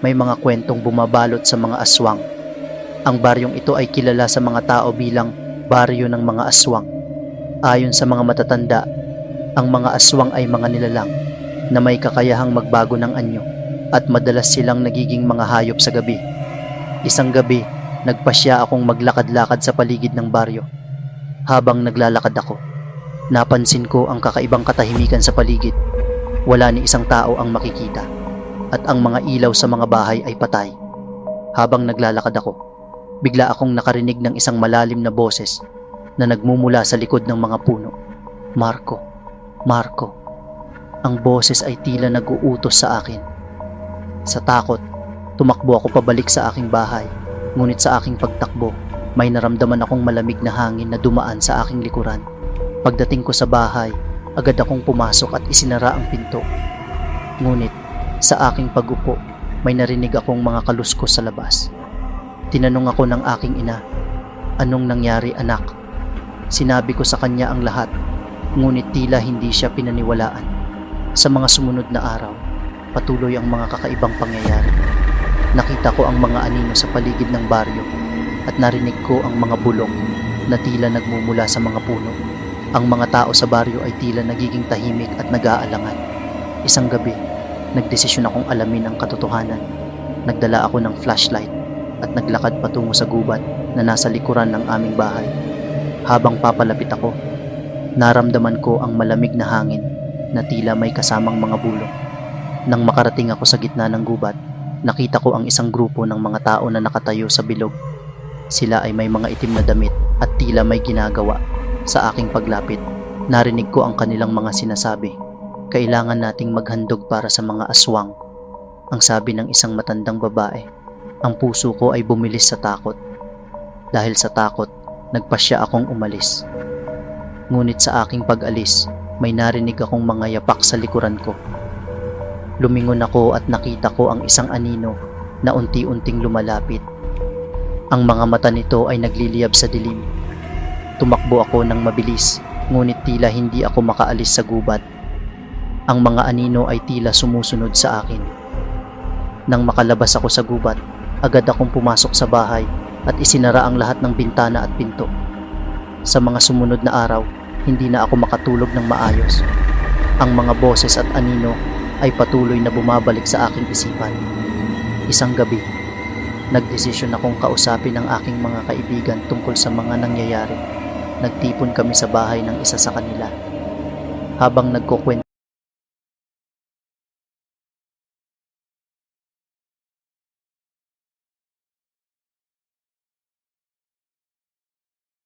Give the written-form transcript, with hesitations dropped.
may mga kwentong bumabalot sa mga aswang. Ang baryong ito ay kilala sa mga tao bilang baryo ng mga aswang. Ayon sa mga matatanda, ang mga aswang ay mga nilalang na may kakayahang magbago ng anyo at madalas silang nagiging mga hayop sa gabi. Isang gabi, nagpasya akong maglakad-lakad sa paligid ng baryo. Habang naglalakad ako, napansin ko ang kakaibang katahimikan sa paligid. Wala ni isang tao ang makikita at ang mga ilaw sa mga bahay ay patay. Habang naglalakad ako, bigla akong nakarinig ng isang malalim na boses na nagmumula sa likod ng mga puno. Marco, Marco. Ang boses ay tila nag-uutos sa akin. Sa takot, tumakbo ako pabalik sa aking bahay. Ngunit sa aking pagtakbo, may naramdaman akong malamig na hangin na dumaan sa aking likuran. Pagdating ko sa bahay, agad akong pumasok at isinara ang pinto. Ngunit sa aking pag-upo, may narinig akong mga kaluskos sa labas. Tinanong ako ng aking ina, "Anong nangyari, anak?" Sinabi ko sa kanya ang lahat, ngunit tila hindi siya pinaniwalaan. Sa mga sumunod na araw, patuloy ang mga kakaibang pangyayari. Nakita ko ang mga anino sa paligid ng baryo at narinig ko ang mga bulong na tila nagmumula sa mga puno. Ang mga tao sa baryo ay tila nagiging tahimik at nag-aalangan. Isang gabi, nagdesisyon akong alamin ang katotohanan. Nagdala ako ng flashlight at naglakad patungo sa gubat na nasa likuran ng aming bahay. Habang papalapit ako, naramdaman ko ang malamig na hangin na tila may kasamang mga bulong. Nang makarating ako sa gitna ng gubat, nakita ko ang isang grupo ng mga tao na nakatayo sa bilog. Sila ay may mga itim na damit at tila may ginagawa. Sa aking paglapit, narinig ko ang kanilang mga sinasabi. "Kailangan nating maghandog para sa mga aswang," ang sabi ng isang matandang babae. Ang puso ko ay bumilis sa takot. Dahil sa takot, nagpasya akong umalis. Ngunit sa aking pag-alis, may narinig akong mga yapak sa likuran ko. Lumingon ako at nakita ko ang isang anino na unti-unting lumalapit. Ang mga mata nito ay nagliliyab sa dilim. Tumakbo ako ng mabilis, ngunit tila hindi ako makaalis sa gubat. Ang mga anino ay tila sumusunod sa akin. Nang makalabas ako sa gubat, agad akong pumasok sa bahay at isinara ang lahat ng bintana at pinto. Sa mga sumunod na araw, hindi na ako makatulog ng maayos. Ang mga boses at anino ay patuloy na bumabalik sa aking isipan. Isang gabi, nagdesisyon akong kausapin ang aking mga kaibigan tungkol sa mga nangyayari. Nagtipon kami sa bahay ng isa sa kanila. Habang nagkukwento,